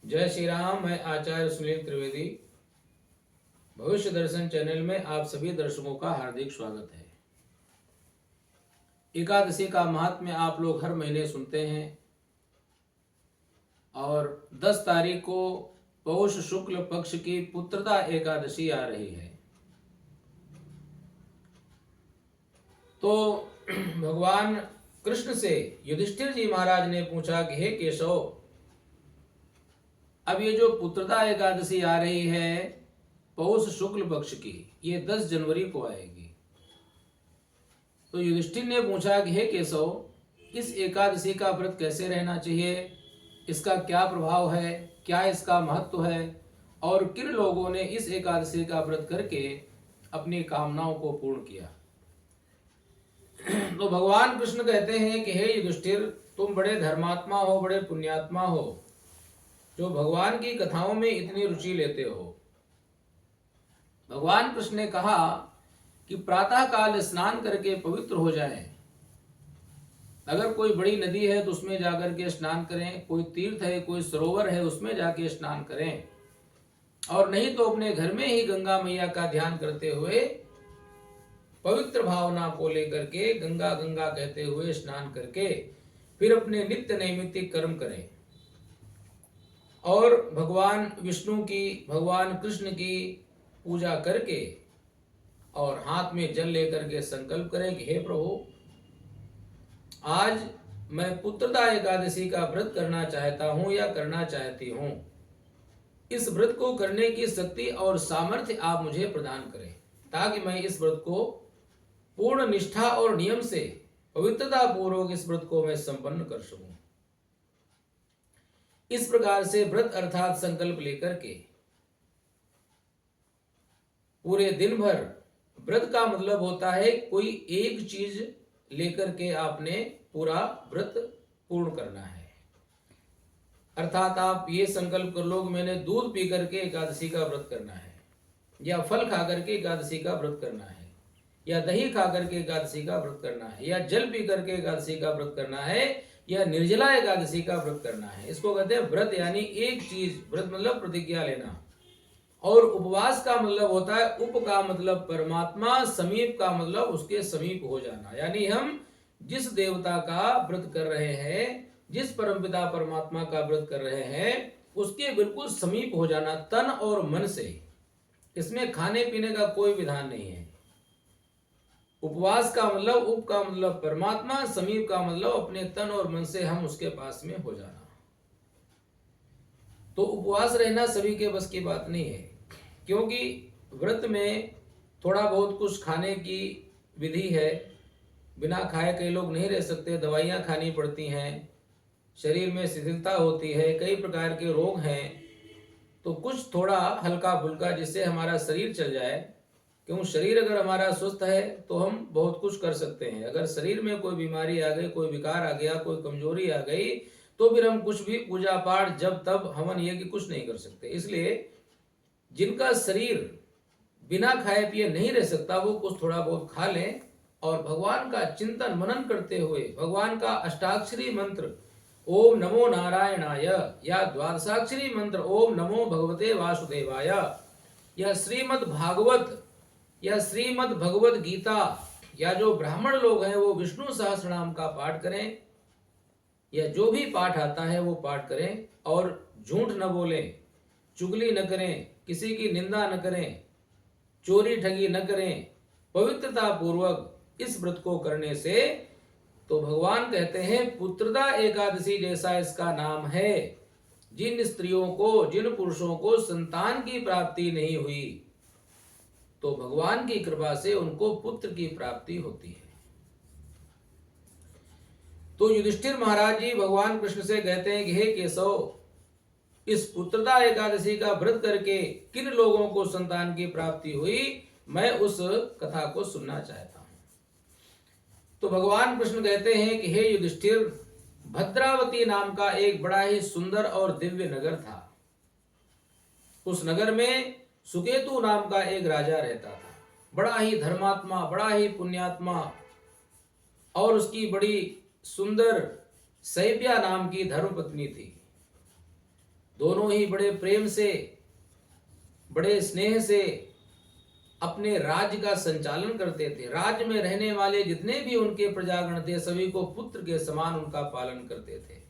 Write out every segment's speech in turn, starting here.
जय श्री राम। मैं आचार्य सुनील त्रिवेदी भविष्य दर्शन चैनल में आप सभी दर्शकों का हार्दिक स्वागत है। एकादशी का महात्म्य आप लोग हर महीने सुनते हैं और 10 तारीख को पौष शुक्ल पक्ष की पुत्रदा एकादशी आ रही है। तो भगवान कृष्ण से युधिष्ठिर जी महाराज ने पूछा कि हे केशव, अब ये जो पुत्रदा एकादशी आ रही है पौष शुक्ल पक्ष की, ये 10 जनवरी को आएगी। तो युधिष्ठिर ने पूछा कि हे केशव, इस एकादशी का व्रत कैसे रहना चाहिए, इसका क्या प्रभाव है, क्या इसका महत्व है और किन लोगों ने इस एकादशी का व्रत करके अपनी कामनाओं को पूर्ण किया। तो भगवान कृष्ण कहते हैं कि हे युधिष्ठिर, तुम बड़े धर्मात्मा हो, बड़े पुण्यात्मा हो, जो भगवान की कथाओं में इतनी रुचि लेते हो। भगवान कृष्ण ने कहा कि प्रातः काल स्नान करके पवित्र हो जाएं। अगर कोई बड़ी नदी है तो उसमें जाकर के स्नान करें, कोई तीर्थ है, कोई सरोवर है, उसमें जाके स्नान करें, और नहीं तो अपने घर में ही गंगा मैया का ध्यान करते हुए पवित्र भावना को लेकर के गंगा गंगा कहते हुए स्नान करके फिर अपने नित्य नैमित्तिक कर्म करें और भगवान विष्णु की, भगवान कृष्ण की पूजा करके और हाथ में जल लेकर के संकल्प करें कि हे प्रभु, आज मैं पुत्रदा एकादशी का व्रत करना चाहता हूं या करना चाहती हूं। इस व्रत को करने की शक्ति और सामर्थ्य आप मुझे प्रदान करें ताकि मैं इस व्रत को पूर्ण निष्ठा और नियम से पवित्रता पूर्वक इस व्रत को मैं संपन्न कर सकूं। इस प्रकार से व्रत अर्थात संकल्प लेकर के पूरे दिन भर, व्रत का मतलब होता है कोई एक चीज लेकर के आपने पूरा व्रत पूर्ण करना है। अर्थात आप ये संकल्प कर लो कि मैंने दूध पी करके एकादशी का व्रत करना है, या फल खा करके एकादशी का व्रत करना है, या दही खा करके एकादशी का व्रत करना है, या जल पी करके एकादशी का व्रत करना है, या निर्जला एकादशी का व्रत करना है। इसको कहते हैं व्रत, यानी एक चीज। व्रत मतलब प्रतिज्ञा लेना, और उपवास का मतलब होता है, उप का मतलब परमात्मा, समीप का मतलब उसके समीप हो जाना। यानी हम जिस देवता का व्रत कर रहे हैं, जिस परमपिता परमात्मा का व्रत कर रहे हैं, उसके बिल्कुल समीप हो जाना तन और मन से। इसमें खाने पीने का कोई विधान नहीं है। उपवास का मतलब, उप का मतलब परमात्मा, समीप का मतलब अपने तन और मन से हम उसके पास में हो जाना। तो उपवास रहना सभी के बस की बात नहीं है, क्योंकि व्रत में थोड़ा बहुत कुछ खाने की विधि है। बिना खाए कई लोग नहीं रह सकते, दवाइयाँ खानी पड़ती हैं, शरीर में शिथिलता होती है, कई प्रकार के रोग हैं। तो कुछ थोड़ा हल्का फुल्का जिससे हमारा शरीर चल जाए, क्यों शरीर अगर हमारा स्वस्थ है तो हम बहुत कुछ कर सकते हैं। अगर शरीर में कोई बीमारी आ गई, कोई विकार आ गया, कोई कमजोरी आ गई, तो फिर हम कुछ भी पूजा पाठ, जब तब हवन यज्ञ कुछ नहीं कर सकते। इसलिए जिनका शरीर बिना खाए पिए नहीं रह सकता, वो कुछ थोड़ा बहुत खा लें और भगवान का चिंतन मनन करते हुए भगवान का अष्टाक्षरी मंत्र ओम नमो नारायणाय, या द्वादशाक्षरी मंत्र ओम नमो भगवते वासुदेवाय, या श्रीमद् भागवत या श्रीमद् भगवत गीता, या जो ब्राह्मण लोग हैं वो विष्णु सहस्रनाम का पाठ करें, या जो भी पाठ आता है वो पाठ करें, और झूठ न बोलें, चुगली न करें, किसी की निंदा न करें, चोरी ठगी न करें, पवित्रता पूर्वक इस व्रत को करने से, तो भगवान कहते हैं पुत्रदा एकादशी जैसा इसका नाम है। जिन स्त्रियों को, जिन पुरुषों को संतान की प्राप्ति नहीं हुई, तो भगवान की कृपा से उनको पुत्र की प्राप्ति होती है। तो युधिष्ठिर महाराज जी भगवान कृष्ण से कहते हैं कि हे केशव, इस पुत्रदा एकादशी का व्रत करके किन लोगों को संतान की प्राप्ति हुई, मैं उस कथा को सुनना चाहता हूं। तो भगवान कृष्ण कहते हैं कि हे युधिष्ठिर, भद्रावती नाम का एक बड़ा ही सुंदर और दिव्य नगर था। उस नगर में सुकेतु नाम का एक राजा रहता था, बड़ा ही धर्मात्मा, बड़ा ही पुण्यात्मा, और उसकी बड़ी सुंदर सैब्या नाम की धर्मपत्नी थी। दोनों ही बड़े प्रेम से, बड़े स्नेह से अपने राज्य का संचालन करते थे। राज्य में रहने वाले जितने भी उनके प्रजागण थे, सभी को पुत्र के समान उनका पालन करते थे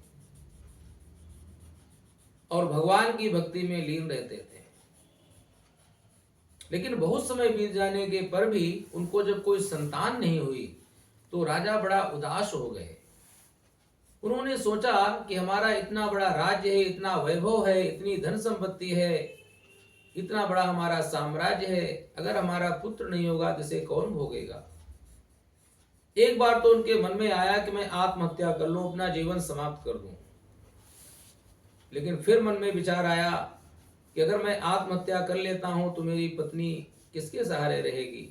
और भगवान की भक्ति में लीन रहते थे। लेकिन बहुत समय बीत जाने के पर भी उनको जब कोई संतान नहीं हुई तो राजा बड़ा उदास हो गए। उन्होंने सोचा कि हमारा इतना बड़ा राज्य है, इतना वैभव है, इतनी धन संपत्ति है, इतना बड़ा हमारा साम्राज्य है, अगर हमारा पुत्र नहीं होगा तो इसे कौन भोगेगा। एक बार तो उनके मन में आया कि मैं आत्महत्या कर लूं, अपना जीवन समाप्त कर दूं। लेकिन फिर मन में विचार आया कि अगर मैं आत्महत्या कर लेता हूं तो मेरी पत्नी किसके सहारे रहेगी,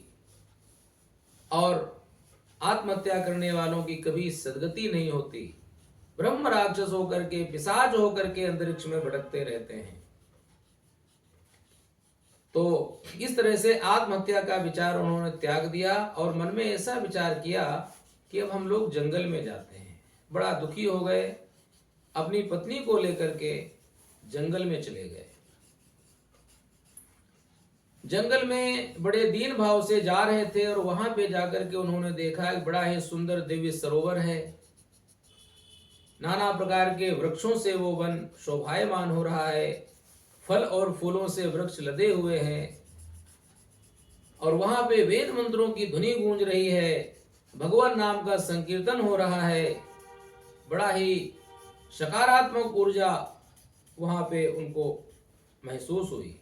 और आत्महत्या करने वालों की कभी सदगति नहीं होती। ब्रह्म राक्षस होकर के, पिशाच होकर के अंतरिक्ष में भटकते रहते हैं। तो इस तरह से आत्महत्या का विचार उन्होंने त्याग दिया और मन में ऐसा विचार किया कि अब हम लोग जंगल में जाते हैं। बड़ा दुखी हो गए, अपनी पत्नी को लेकर के जंगल में चले गए। जंगल में बड़े दीन भाव से जा रहे थे और वहां पे जाकर के उन्होंने देखा एक बड़ा ही सुंदर दिव्य सरोवर है। नाना प्रकार के वृक्षों से वो वन शोभायमान हो रहा है, फल और फूलों से वृक्ष लदे हुए हैं और वहां पे वेद मंत्रों की ध्वनि गूंज रही है, भगवान नाम का संकीर्तन हो रहा है। बड़ा ही सकारात्मक ऊर्जा वहां पे उनको महसूस हुई।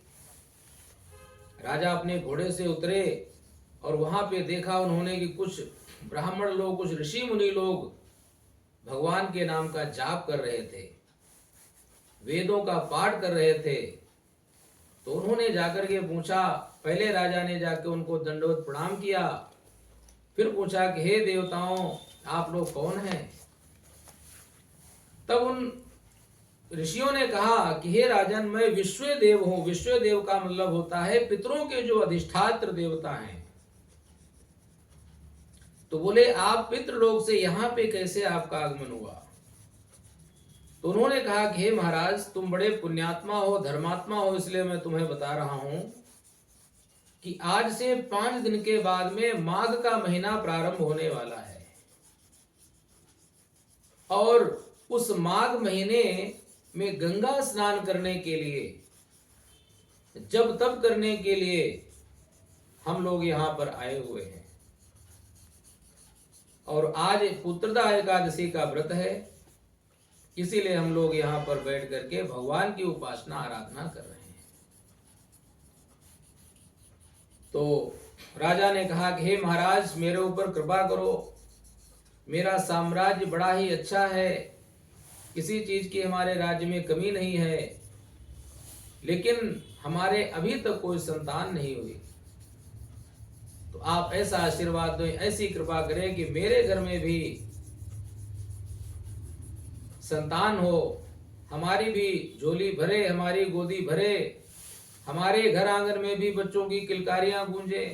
राजा अपने घोड़े से उतरे और वहां पे देखा उन्होंने कि कुछ ब्राह्मण लोग, कुछ ऋषि मुनि लोग भगवान के नाम का जाप कर रहे थे, वेदों का पाठ कर रहे थे। तो उन्होंने जाकर के पूछा, पहले राजा ने जाकर उनको दंडवत प्रणाम किया, फिर पूछा कि हे देवताओं, आप लोग कौन हैं। तब उन ऋषियों ने कहा कि हे राजन, मैं विश्व देव हूं। विश्व देव का मतलब होता है पितरों के जो अधिष्ठात्र देवता हैं। तो बोले, आप पितृलोक से यहां पे कैसे आपका आगमन हुआ। तो उन्होंने कहा कि हे महाराज, तुम बड़े पुण्यात्मा हो, धर्मात्मा हो, इसलिए मैं तुम्हें बता रहा हूं कि आज से 5 दिन के बाद में माघ का महीना प्रारंभ होने वाला है और उस माघ महीने में गंगा स्नान करने के लिए, जब तब करने के लिए हम लोग यहां पर आए हुए हैं। और आज पुत्रदा एकादशी का व्रत है, इसीलिए हम लोग यहां पर बैठ करके भगवान की उपासना आराधना कर रहे हैं। तो राजा ने कहा कि हे महाराज, मेरे ऊपर कृपा करो, मेरा साम्राज्य बड़ा ही अच्छा है, किसी चीज की हमारे राज्य में कमी नहीं है, लेकिन हमारे अभी तक कोई संतान नहीं हुई। तो आप ऐसा आशीर्वाद दो, ऐसी कृपा करें कि मेरे घर में भी संतान हो, हमारी भी झोली भरे, हमारी गोदी भरे, हमारे घर आंगन में भी बच्चों की किलकारियां गूंजे।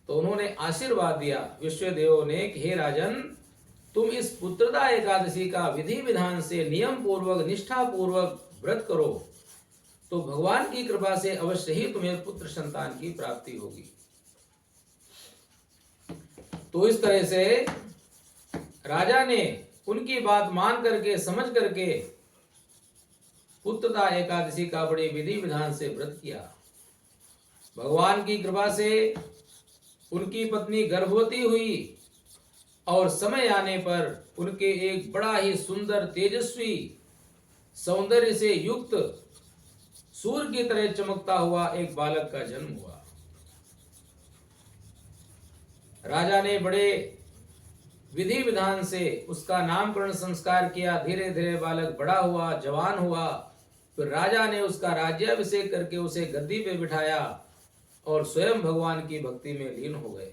तो उन्होंने आशीर्वाद दिया विश्वदेवों ने कि हे राजन, तुम इस पुत्रदा एकादशी का विधि विधान से नियम पूर्वक, निष्ठा पूर्वक व्रत करो तो भगवान की कृपा से अवश्य ही तुम्हें पुत्र संतान की प्राप्ति होगी। तो इस तरह से राजा ने उनकी बात मान करके, समझ करके पुत्रदा एकादशी का बड़े विधि विधान से व्रत किया। भगवान की कृपा से उनकी पत्नी गर्भवती हुई और समय आने पर उनके एक बड़ा ही सुंदर, तेजस्वी, सौंदर्य से युक्त, सूर्य की तरह चमकता हुआ एक बालक का जन्म हुआ। राजा ने बड़े विधि विधान से उसका नामकरण संस्कार किया। धीरे धीरे बालक बड़ा हुआ, जवान हुआ। फिर राजा ने उसका राज्याभिषेक करके उसे गद्दी पे बिठाया और स्वयं भगवान की भक्ति में लीन हो गए।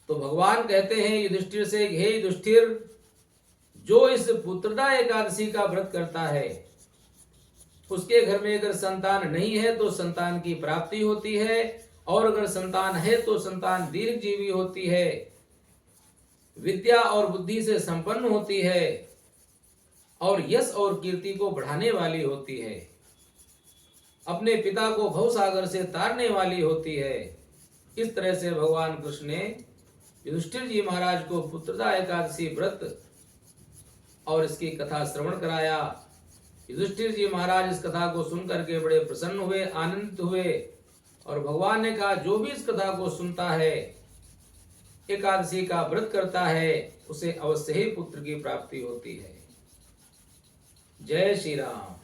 तो भगवान कहते हैं युधिष्ठिर से, हे युधिष्ठिर, जो इस पुत्रदा एकादशी का व्रत करता है उसके घर में अगर संतान नहीं है तो संतान की प्राप्ति होती है, और अगर संतान है तो संतान दीर्घजीवी होती है, विद्या और बुद्धि से संपन्न होती है, और यश और कीर्ति को बढ़ाने वाली होती है, अपने पिता को भवसागर से तारने वाली होती है। इस तरह से भगवान कृष्ण ने युधिष्ठिर जी महाराज को पुत्रदा एकादशी व्रत और इसकी कथा श्रवण कराया। युधिष्ठिर जी महाराज इस कथा को सुनकर के बड़े प्रसन्न हुए, आनंदित हुए, और भगवान ने कहा जो भी इस कथा को सुनता है, एकादशी का व्रत करता है, उसे अवश्य ही पुत्र की प्राप्ति होती है। जय श्री राम।